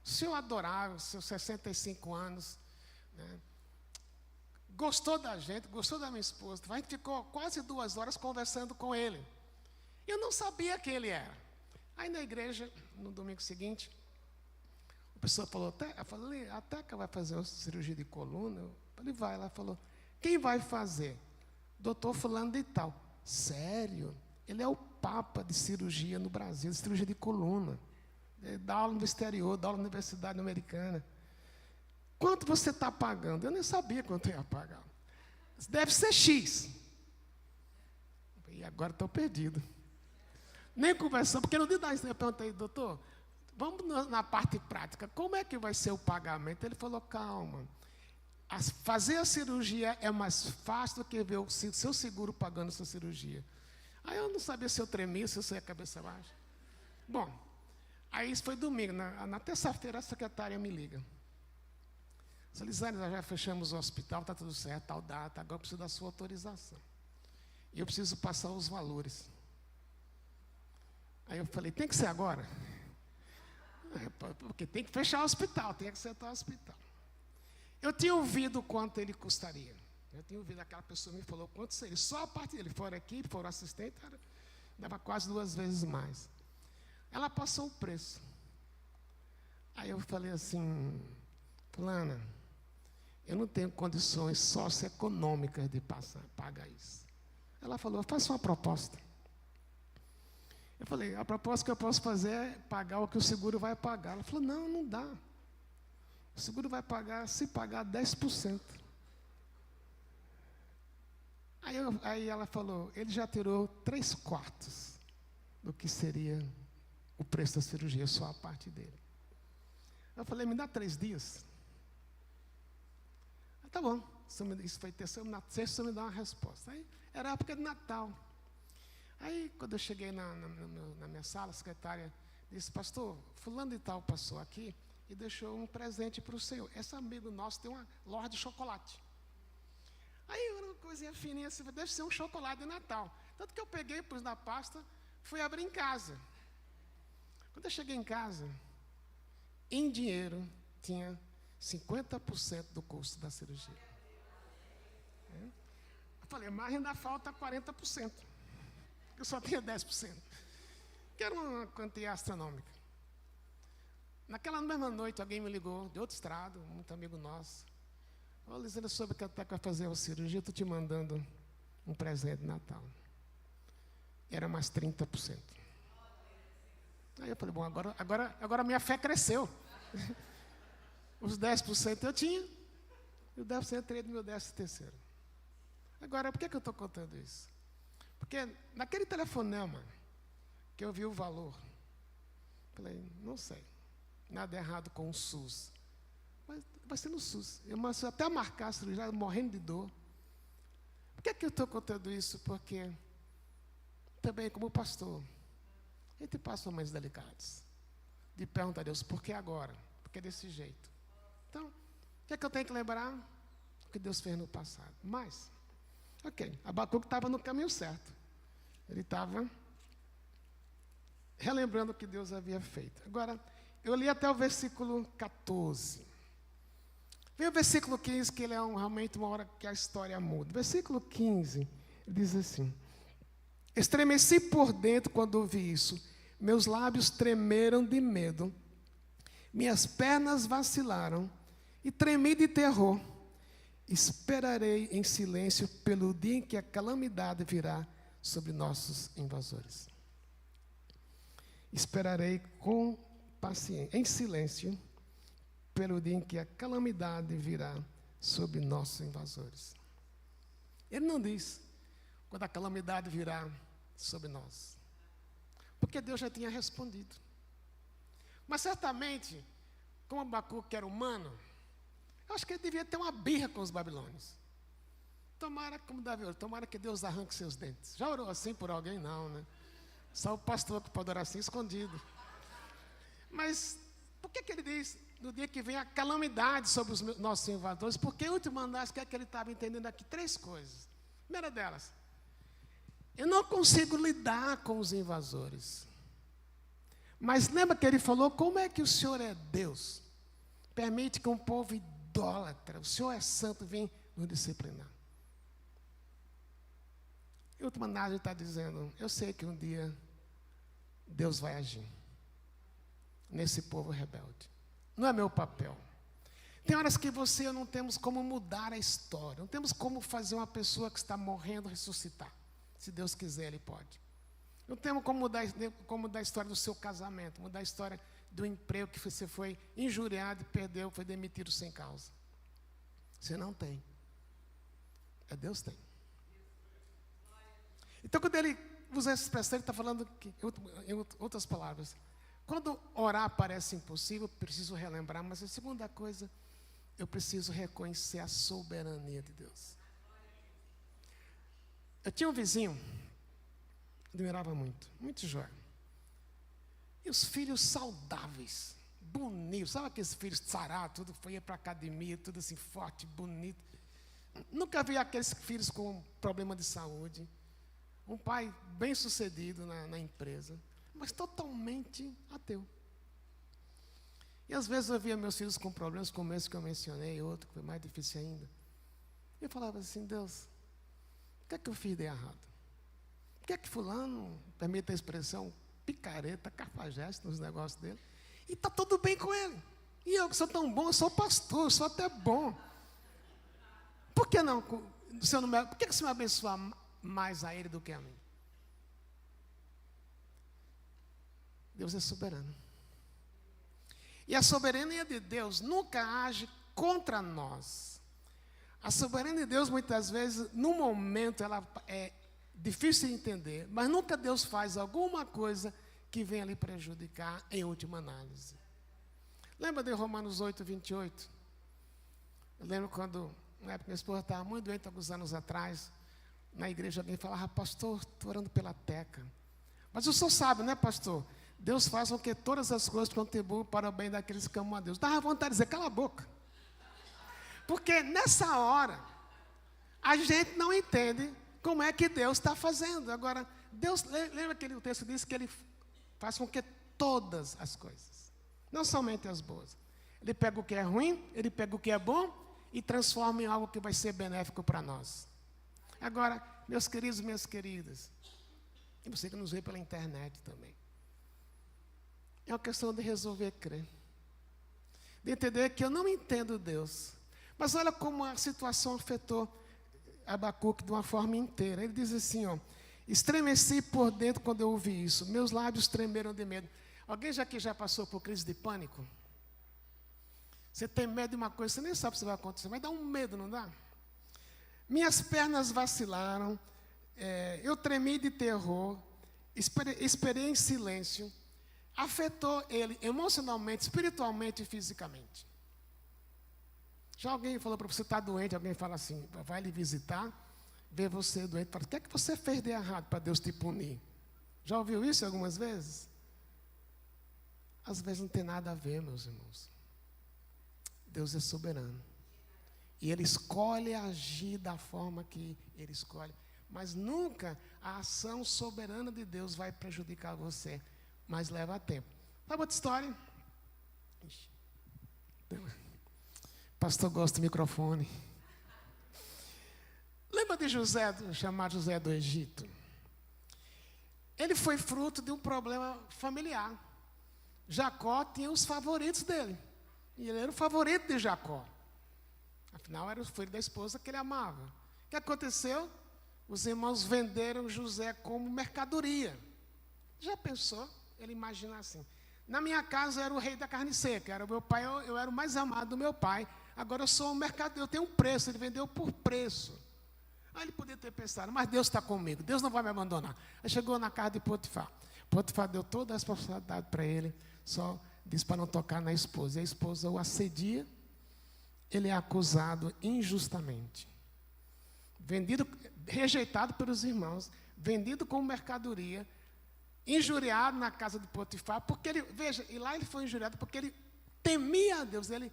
O senhor adorável, seus 65 anos, né? Gostou da gente, gostou da minha esposa. A gente ficou quase 2 horas conversando com ele. Eu não sabia quem ele era. Aí na igreja, no domingo seguinte, a pessoa falou, a Teca vai fazer uma cirurgia de coluna? Eu falei, vai. Ela falou, quem vai fazer? Doutor fulano de tal. Sério? Ele é o papa de cirurgia no Brasil, de cirurgia de coluna. Ele dá aula no exterior, dá aula na universidade americana. Quanto você está pagando? Eu nem sabia quanto eu ia pagar. Deve ser X. E agora estou perdido. Nem conversando, porque no dia da eu perguntei, doutor, vamos na parte prática, como é que vai ser o pagamento? Ele falou, calma. Fazer a cirurgia é mais fácil do que ver o seu seguro pagando sua cirurgia. Aí eu não sabia se eu tremia, se eu saía a cabeça baixa. Bom, aí isso foi domingo. Na terça-feira a secretária me liga. Lisane, nós já fechamos o hospital, está tudo certo, tal data, agora eu preciso da sua autorização. E eu preciso passar os valores. Aí eu falei, tem que ser agora? Porque tem que fechar o hospital, tem que acertar o hospital. Eu tinha ouvido quanto ele custaria. Eu tinha ouvido, aquela pessoa me falou quanto seria. Só a parte dele, fora aqui, fora assistente, dava quase 2 vezes mais. Ela passou o preço. Aí eu falei assim, fulana, eu não tenho condições socioeconômicas de pagar isso. Ela falou, faça uma proposta. Eu falei, a proposta que eu posso fazer é pagar o que o seguro vai pagar. Ela falou, não dá. O seguro vai pagar, se pagar, 10%. Aí ela falou, ele já tirou 3/4 do que seria o preço da cirurgia, só a parte dele. Eu falei, me dá 3 dias. Tá bom, isso foi terça, na sexta você me dá uma resposta. Aí era época de Natal. Aí quando eu cheguei na minha sala, a secretária disse, pastor, fulano de tal passou aqui e deixou um presente para o senhor. Esse amigo nosso tem uma loja de chocolate. Aí era uma coisinha fininha assim, deve ser um chocolate de Natal. Tanto que eu peguei, pus na pasta, fui abrir em casa. Quando eu cheguei em casa, em dinheiro, tinha 50% do custo da cirurgia. Eu falei, mas ainda falta 40%. Eu só tinha 10%. Que era uma quantia astronômica. naquela mesma noite, alguém me ligou, de outro estado, muito amigo nosso. Ô, Luiz, eu soube que até vai fazer uma cirurgia, eu estou te mandando um presente de Natal. Era mais 30%. Aí eu falei, bom, agora minha fé cresceu. Os 10% eu tinha, e o 10% eu teria do meu 13º. Agora, por que eu estou contando isso? Porque naquele telefonema que eu vi o valor, falei, não sei, nada errado com o SUS. Mas vai ser no SUS. Eu até marcar a cirurgia, morrendo de dor. Por que eu estou contando isso? Porque também, como pastor, a gente passa momentos delicados. De perguntar a Deus, por que agora? Por que desse jeito? Então, o que é que eu tenho que lembrar? O que Deus fez no passado. Mas, ok, Abacuque estava no caminho certo. Ele estava relembrando o que Deus havia feito. Agora, eu li até o versículo 14. Vem o versículo 15, que ele é realmente uma hora que a história muda. Versículo 15, ele diz assim: estremeci por dentro quando ouvi isso. Meus lábios tremeram de medo. Minhas pernas vacilaram e tremi de terror. Esperarei em silêncio pelo dia em que a calamidade virá sobre nossos invasores. Esperarei com paciência, em silêncio, pelo dia em que a calamidade virá sobre nossos invasores. Ele não diz quando a calamidade virá sobre nós, porque Deus já tinha respondido. Mas certamente, como Abacuque era humano, eu acho que ele devia ter uma birra com os babilônios. Tomara, como Davi orou, tomara que Deus arranque seus dentes. Já orou assim por alguém? Não, né? Só o pastor que pode orar assim, escondido. Mas, por que ele diz, no dia que vem a calamidade sobre os nossos invasores? Porque o último mandato, o que é que ele estava entendendo aqui? 3 coisas. Primeira delas, eu não consigo lidar com os invasores. Mas lembra que ele falou, como é que o Senhor é Deus? Permite que um povo idólatra, o Senhor é santo, venha nos disciplinar. E outro mandado está dizendo, eu sei que um dia Deus vai agir nesse povo rebelde. Não é meu papel. Tem horas que você e eu não temos como mudar a história. Não temos como fazer uma pessoa que está morrendo ressuscitar. Se Deus quiser, Ele pode. Não temos como mudar a história do seu casamento, mudar a história do emprego que você foi injuriado, perdeu, foi demitido sem causa. Você não tem. É Deus tem. Então, quando ele usa essa expressão, ele está falando, em outras palavras, quando orar parece impossível, preciso relembrar, mas a segunda coisa, eu preciso reconhecer a soberania de Deus. Eu tinha um vizinho, admirava muito jovem. E os filhos saudáveis, bonitos, sabe aqueles filhos sarados, tudo foi para a academia, tudo assim forte, bonito. Nunca vi aqueles filhos com problema de saúde. Um pai bem sucedido na empresa, mas totalmente ateu. E às vezes eu via meus filhos com problemas como esse que eu mencionei, outro que foi mais difícil ainda. E eu falava assim, Deus, o que é que eu fiz de errado? Por que é que fulano, permita a expressão, picareta, cafajeste nos negócios dele, e está tudo bem com ele? E eu que sou tão bom, eu sou pastor, eu sou até bom. Por que não? Por que você me abençoa mais a ele do que a mim? Deus é soberano. E a soberania de Deus nunca age contra nós. A soberania de Deus, muitas vezes, no momento, ela é difícil de entender, mas nunca Deus faz alguma coisa que venha lhe prejudicar em última análise. Lembra de Romanos 8, 28? Eu lembro quando, na época, minha esposa estava muito doente, alguns anos atrás, na igreja alguém falava, pastor, estou orando pela Teca. Mas o senhor sabe, né, pastor? Deus faz com que todas as coisas contribuam para o bem daqueles que amam a Deus. Dava vontade de dizer, cala a boca. Porque nessa hora, a gente não entende como é que Deus está fazendo. Agora, Deus, lembra que o texto diz que Ele faz com que todas as coisas, não somente as boas. Ele pega o que é ruim, Ele pega o que é bom e transforma em algo que vai ser benéfico para nós. Agora, meus queridos e minhas queridas, e você que nos vê pela internet também, é uma questão de resolver crer. de entender que eu não entendo Deus. Mas olha como a situação afetou Abacuque de uma forma inteira. Ele diz assim, ó: estremeci por dentro quando eu ouvi isso, meus lábios tremeram de medo. Alguém já passou por crise de pânico? Você tem medo de uma coisa, você nem sabe se vai acontecer, mas dá um medo, não dá? Minhas pernas vacilaram, eu tremi de terror, esperei em silêncio, afetou ele emocionalmente, espiritualmente e fisicamente. Já alguém falou para você, está doente, alguém fala assim, vai lhe visitar, vê você doente, fala, o que é que você fez de errado para Deus te punir? Já ouviu isso algumas vezes? Às vezes não tem nada a ver, meus irmãos. Deus é soberano. E Ele escolhe agir da forma que Ele escolhe. Mas nunca a ação soberana de Deus vai prejudicar você. Mas leva tempo. Sabe outra história? Pastor gosta do microfone. Lembra de José, chamado José do Egito? Ele foi fruto de um problema familiar. Jacó tinha os favoritos dele. E ele era o favorito de Jacó. Afinal, era o filho da esposa que ele amava. O que aconteceu? Os irmãos venderam José como mercadoria. Já pensou? Ele imagina assim: na minha casa eu era o rei da carne seca, era o meu pai, eu era o mais amado do meu pai. Agora eu sou um mercadoria, eu tenho um preço, ele vendeu por preço. Aí ele podia ter pensado, mas Deus está comigo, Deus não vai me abandonar. Aí chegou na casa de Potifar. Potifar deu toda a responsabilidade para ele, só disse para não tocar na esposa. E a esposa o assedia, ele é acusado injustamente. Vendido, rejeitado pelos irmãos, vendido como mercadoria, injuriado na casa de Potifar, porque ele, veja, e lá ele foi injuriado porque ele temia a Deus, ele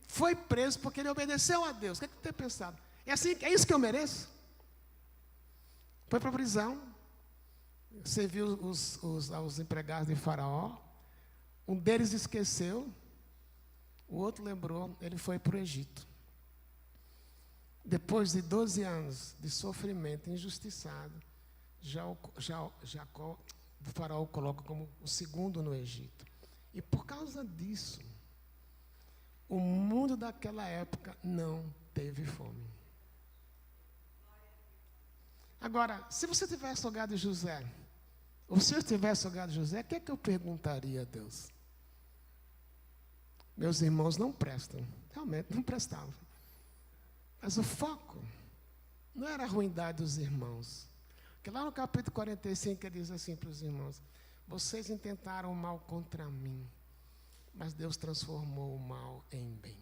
foi preso porque ele obedeceu a Deus. O que é que você tem pensado? É assim, é isso que eu mereço? Foi para a prisão, serviu os empregados de Faraó, um deles esqueceu, o outro lembrou, ele foi para o Egito. Depois de 12 anos de sofrimento injustiçado, Jacó, o Faraó o coloca como o segundo no Egito. E por causa disso, o mundo daquela época não teve fome. Agora, se você tivesse jogado José, ou se eu tivesse jogado José, o que é que eu perguntaria a Deus? Meus irmãos não prestam, realmente não prestavam. Mas o foco não era a ruindade dos irmãos. Porque lá no capítulo 45 ele diz assim para os irmãos: vocês intentaram o mal contra mim, mas Deus transformou o mal em bem.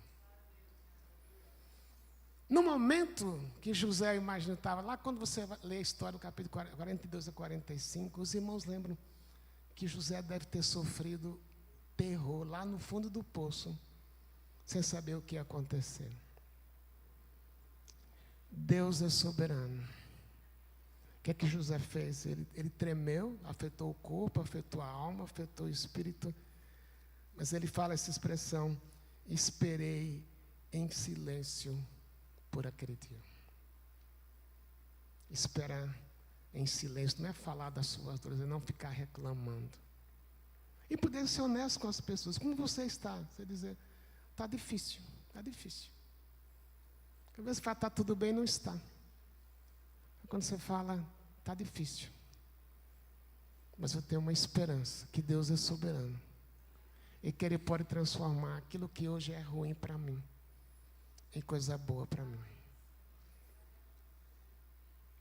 No momento que José, imagina, estava lá, quando você lê a história do capítulo 42 a 45, os irmãos lembram que José deve ter sofrido terror lá no fundo do poço, sem saber o que ia acontecer. Deus é soberano. O que é que José fez? Ele tremeu, afetou o corpo, afetou a alma, afetou o espírito. Mas ele fala essa expressão: esperei em silêncio por aquele dia. Esperar em silêncio não é falar das suas dores, é não ficar reclamando. E poder ser honesto com as pessoas. Como você está? Você dizer, está difícil, está difícil. Às vezes você fala, está tudo bem, não está. Quando você fala, está difícil. Mas eu tenho uma esperança, que Deus é soberano. E que Ele pode transformar aquilo que hoje é ruim para mim, em coisa boa para mim.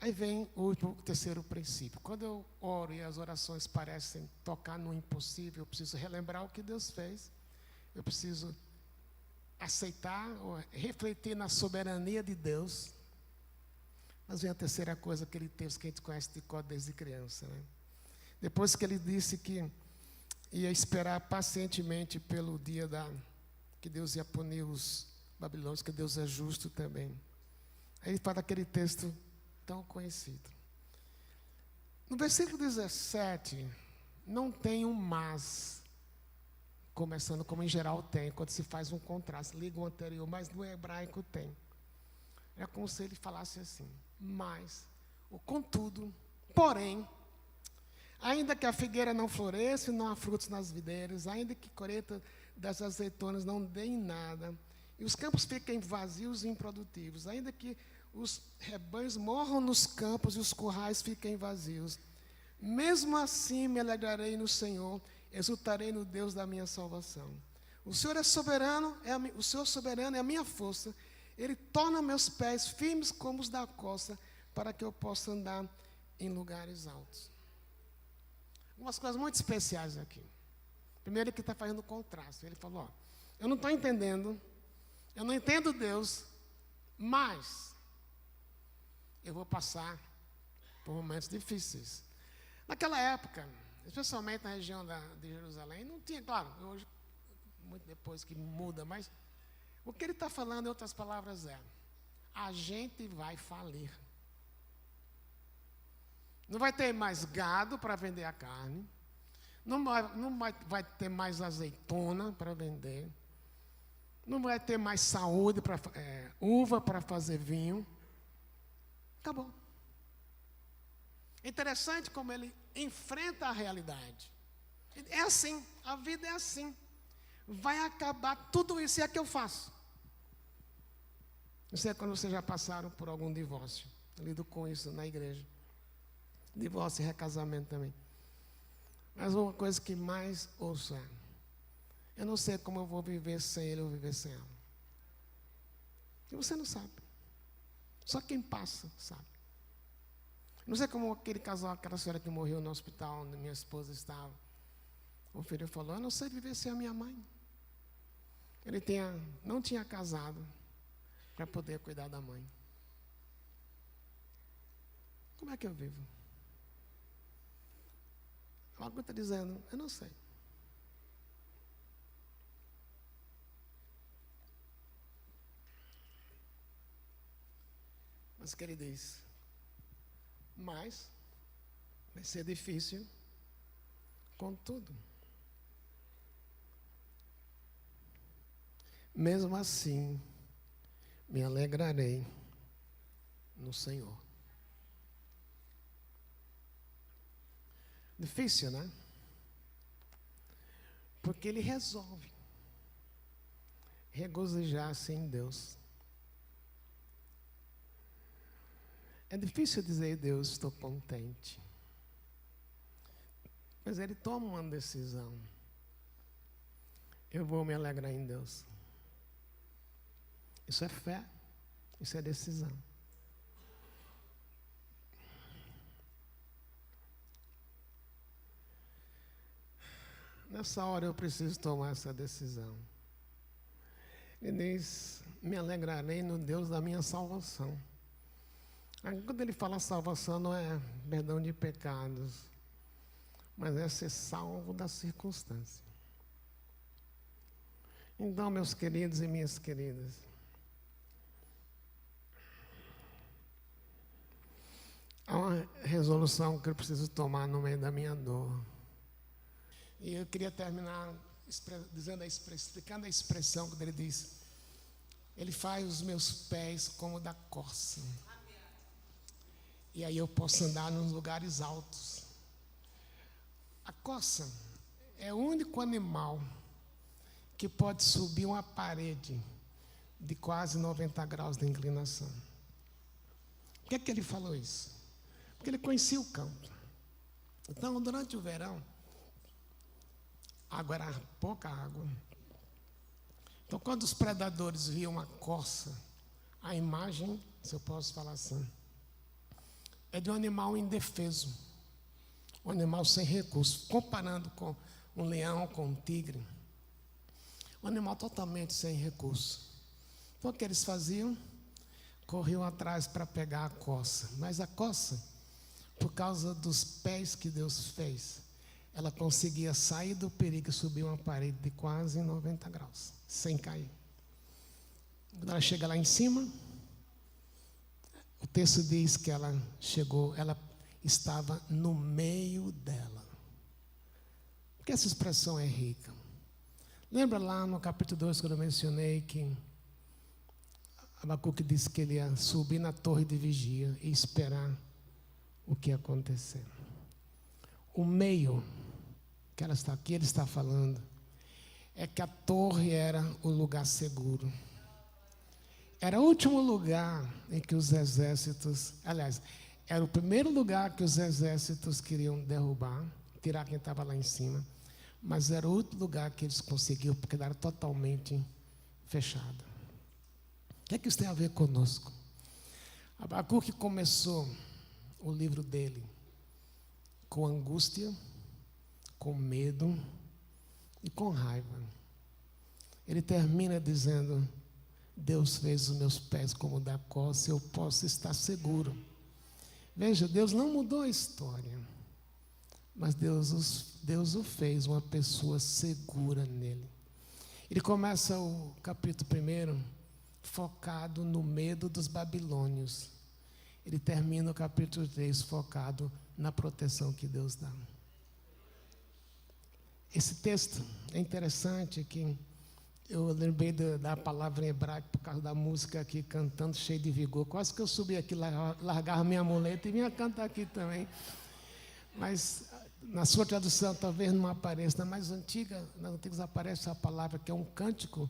Aí vem o terceiro princípio. Quando eu oro e as orações parecem tocar no impossível, eu preciso relembrar o que Deus fez. Eu preciso aceitar, ou refletir na soberania de Deus. Mas vem a terceira coisa, aquele texto que a gente conhece de cor desde criança, né? Depois que ele disse que ia esperar pacientemente pelo dia que Deus ia punir os babilônios, que Deus é justo também. Aí ele fala aquele texto tão conhecido. No versículo 17, não tem um mas, começando como em geral tem, quando se faz um contraste, liga o anterior, mas no hebraico tem. É como se ele falasse assim: mas, ou contudo, porém, ainda que a figueira não floresça e não há frutos nas videiras, ainda que colheita das azeitonas não deem nada, e os campos fiquem vazios e improdutivos, ainda que os rebanhos morram nos campos e os currais fiquem vazios, mesmo assim me alegrarei no Senhor, exultarei no Deus da minha salvação. O Senhor é soberano, o Senhor soberano é a minha força. Ele torna meus pés firmes como os da costa, para que eu possa andar em lugares altos. Umas coisas muito especiais aqui. Primeiro, ele que está fazendo contraste. Ele falou, eu não estou entendendo, eu não entendo Deus, mas eu vou passar por momentos difíceis. Naquela época, especialmente na região de Jerusalém, não tinha, claro, hoje, muito depois que muda, mas o que ele está falando, em outras palavras, a gente vai falir. Não vai ter mais gado para vender a carne, não vai ter mais azeitona para vender, não vai ter mais saúde, uva para fazer vinho. Acabou. Interessante como ele enfrenta a realidade. É assim, a vida é assim. Vai acabar tudo isso, e é que eu faço. Isso é quando vocês já passaram por algum divórcio. Eu lido com isso na igreja. Divórcio e recasamento também. Mas uma coisa que mais ouço é: eu não sei como eu vou viver sem ele ou viver sem ela. E você não sabe. Só quem passa sabe. Não sei como aquele casal, aquela senhora que morreu no hospital, onde minha esposa estava. O filho falou, eu não sei viver sem a minha mãe. Ele não tinha casado para poder cuidar da mãe. Como é que eu vivo? Algo está dizendo, eu não sei. Mas que ele diz, mas vai ser difícil, contudo. Mesmo assim, me alegrarei no Senhor. Difícil, né? Porque ele resolve regozijar-se em Deus. É difícil dizer, Deus, estou contente. Mas ele toma uma decisão. Eu vou me alegrar em Deus. Isso é fé, isso é decisão. Nessa hora eu preciso tomar essa decisão. Ele diz, me alegrarei no Deus da minha salvação. Aí, quando ele fala salvação, não é perdão de pecados, mas é ser salvo da circunstância. Então, meus queridos e minhas queridas, há uma resolução que eu preciso tomar no meio da minha dor. E eu queria terminar explicando a expressão que ele diz. Ele faz os meus pés como da corça. E aí eu posso andar nos lugares altos. A corça é o único animal que pode subir uma parede de quase 90 graus de inclinação. Por que ele falou isso? Porque ele conhecia o campo. Então, durante o verão, água era pouca água. Então, quando os predadores viam uma corça, a imagem, se eu posso falar assim, é de um animal indefeso, um animal sem recursos, comparando com um leão, com um tigre, um animal totalmente sem recursos. Então, o que eles faziam? Corriam atrás para pegar a corça, mas a corça, por causa dos pés que Deus fez, ela conseguia sair do perigo e subir uma parede de quase 90 graus, sem cair. Quando ela chega lá em cima, o texto diz que ela estava no meio dela. Porque essa expressão é rica. Lembra lá no capítulo 2, quando eu mencionei que Abacuque disse que ele ia subir na torre de vigia e esperar o que ia acontecer. O meio que ele está falando é que a torre era o lugar seguro. Era o último lugar em que os exércitos, aliás, era o primeiro lugar que os exércitos queriam derrubar, tirar quem estava lá em cima, mas era o último lugar que eles conseguiram, porque era totalmente fechado. O que é que isso tem a ver conosco? Abacuque começou o livro dele com angústia, com medo e com raiva. Ele termina dizendo: Deus fez os meus pés como da costa, eu posso estar seguro. Veja, Deus não mudou a história, mas Deus o fez uma pessoa segura nele. Ele começa o capítulo 1 focado no medo dos babilônios. Ele termina o capítulo 3 focado na proteção que Deus dá. Esse texto é interessante, que eu lembrei da palavra em hebraico por causa da música aqui, cantando cheio de vigor. Quase que eu subi aqui, largava minha muleta e vinha cantar aqui também. Mas na sua tradução talvez não apareça, na mais antiga, nas antigas aparece a palavra que é um cântico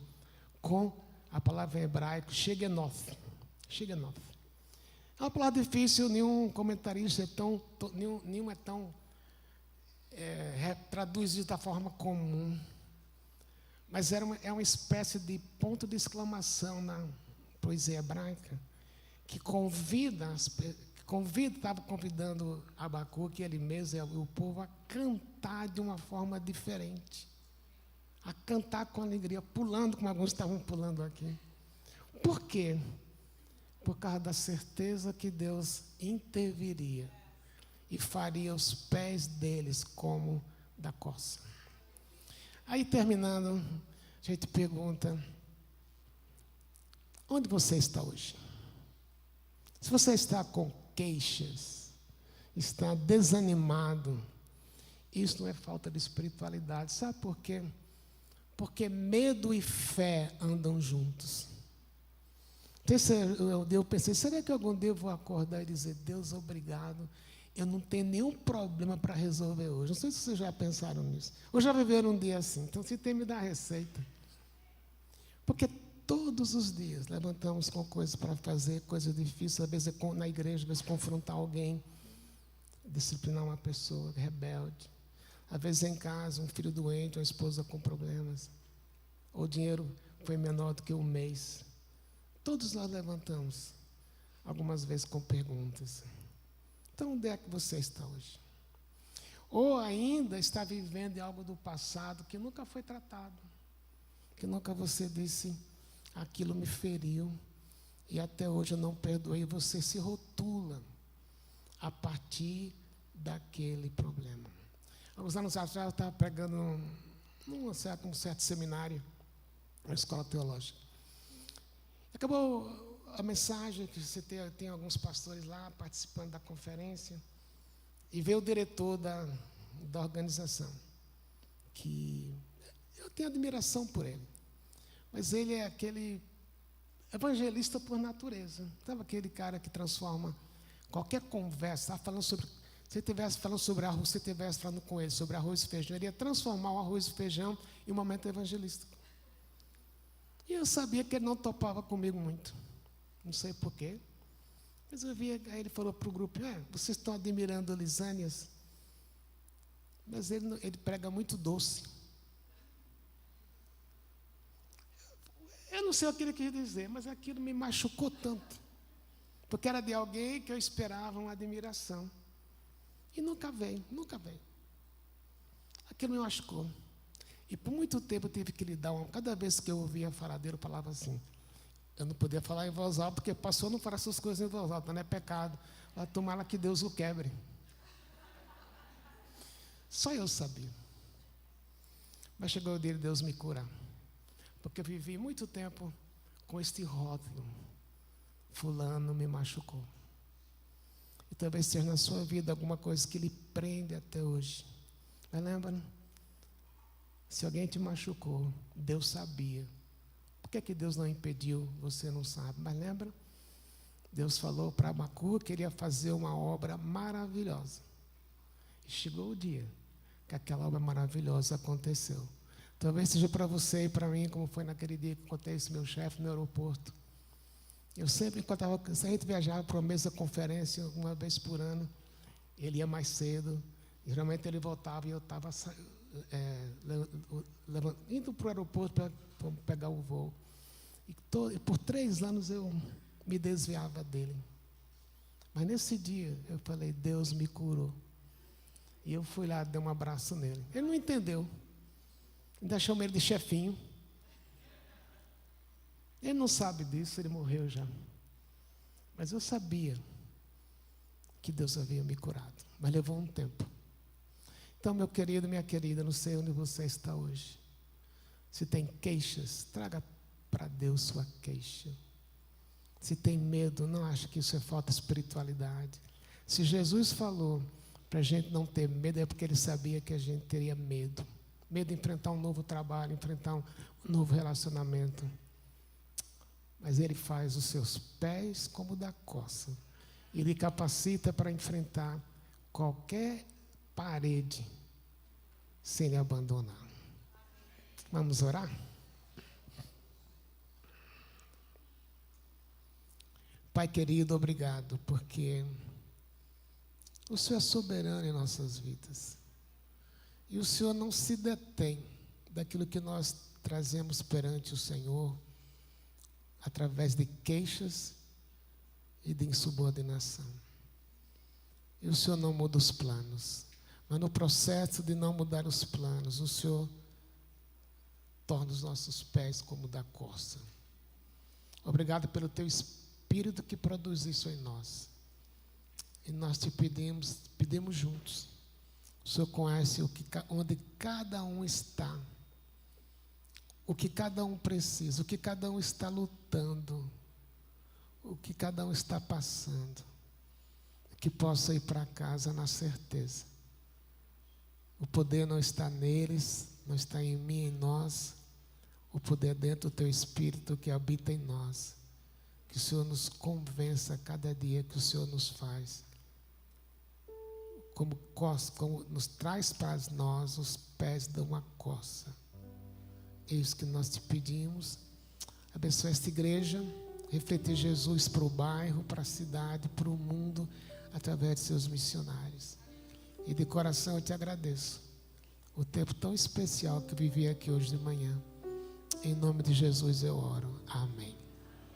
com a palavra em hebraico, Shegenoth. Shegenoth. É uma palavra difícil, nenhum comentarista nenhum é tão traduz isso da forma comum. Mas é uma espécie de ponto de exclamação na poesia hebraica, que estava convidando Abacuque, ele mesmo e o povo, a cantar de uma forma diferente. A cantar com alegria, pulando, como alguns estavam pulando aqui. Por quê? Por causa da certeza que Deus interviria e faria os pés deles como da coça. Aí, terminando, a gente pergunta: onde você está hoje? Se você está com queixas, está desanimado, isso não é falta de espiritualidade. Sabe por quê? Porque medo e fé andam juntos. Eu pensei, será que algum dia eu vou acordar e dizer: Deus, obrigado, eu não tenho nenhum problema para resolver hoje. Não sei se vocês já pensaram nisso. Ou já viveram um dia assim. Então, se tem, me dá a receita. Porque todos os dias levantamos com coisas para fazer, coisas difíceis, às vezes na igreja, às vezes confrontar alguém, disciplinar uma pessoa rebelde. Às vezes em casa, um filho doente, uma esposa com problemas. Ou o dinheiro foi menor do que um mês. Todos nós levantamos, algumas vezes com perguntas. Então, onde é que você está hoje? Ou ainda está vivendo em algo do passado que nunca foi tratado. Que nunca você disse: aquilo me feriu e até hoje eu não perdoei. Você se rotula a partir daquele problema. Alguns anos atrás eu estava pregando num certo seminário, uma escola teológica. Acabou a mensagem, que você tem alguns pastores lá participando da conferência, e veio o diretor da organização, que eu tenho admiração por ele, mas ele é aquele evangelista por natureza. Sabe aquele cara que transforma qualquer conversa, falando sobre, se você estivesse falando sobre arroz, se você estivesse falando com ele sobre arroz e feijão, ele ia transformar o arroz e feijão em um momento evangelístico. E eu sabia que ele não topava comigo muito. Não sei porquê. Mas eu via, aí ele falou para o grupo: vocês estão admirando Lisânias, mas ele prega muito doce. Eu não sei o que ele quis dizer, mas aquilo me machucou tanto. Porque era de alguém que eu esperava uma admiração. E nunca veio, nunca veio. Aquilo me machucou. E por muito tempo eu tive que lidar. Cada vez que eu ouvia falar dele, eu falava assim. Eu não podia falar em voz alta, porque pastor não fala essas coisas em voz alta, não é pecado. Tomara que Deus o quebre. Só eu sabia. Mas chegou o dia de Deus me curar. Porque eu vivi muito tempo com este rótulo: fulano me machucou. E talvez seja na sua vida alguma coisa que lhe prende até hoje. Mas lembra? Se alguém te machucou, Deus sabia. Por que Deus não impediu? Você não sabe. Mas lembra? Deus falou para Abacuque que ele ia fazer uma obra maravilhosa. E chegou o dia que aquela obra maravilhosa aconteceu. Talvez seja para você e para mim, como foi naquele dia que contei esse meu chefe no aeroporto. Eu sempre, se a gente viajava para uma mesa conferência uma vez por ano, ele ia mais cedo. Geralmente ele voltava e eu estava indo para o aeroporto para pegar o voo. E por 3 anos eu me desviava dele. Mas nesse dia eu falei, Deus me curou. E eu fui lá, dei um abraço nele. Ele não entendeu. Ainda chamei ele de chefinho. Ele não sabe disso, ele morreu já. Mas eu sabia que Deus havia me curado. Mas levou um tempo. Então, meu querido, minha querida, não sei onde você está hoje. Se tem queixas, traga para Deus sua queixa. Se tem medo, não ache que isso é falta de espiritualidade. Se Jesus falou para a gente não ter medo, é porque Ele sabia que a gente teria medo. Medo de enfrentar um novo trabalho, enfrentar um novo relacionamento. Mas Ele faz os seus pés como da coça. Ele capacita para enfrentar qualquer parede sem lhe abandonar. Vamos orar? Pai querido, obrigado, porque o Senhor é soberano em nossas vidas. E o Senhor não se detém daquilo que nós trazemos perante o Senhor, através de queixas e de insubordinação. E o Senhor não muda os planos. Mas no processo de não mudar os planos, o Senhor torna os nossos pés como da corça. Obrigado pelo Teu Espírito que produz isso em nós. E nós te pedimos juntos. O Senhor conhece onde cada um está. O que cada um precisa, o que cada um está lutando. O que cada um está passando. Que possa ir para casa na certeza. O poder não está neles, não está em mim, em nós. O poder é dentro do Teu Espírito que habita em nós. Que o Senhor nos convença a cada dia que o Senhor nos faz. Como nos traz para nós os pés de uma coça. É isso que nós te pedimos. Abençoa esta igreja. Refletir Jesus para o bairro, para a cidade, para o mundo, através de seus missionários. E de coração eu te agradeço. O tempo tão especial que vivi aqui hoje de manhã. Em nome de Jesus eu oro. Amém.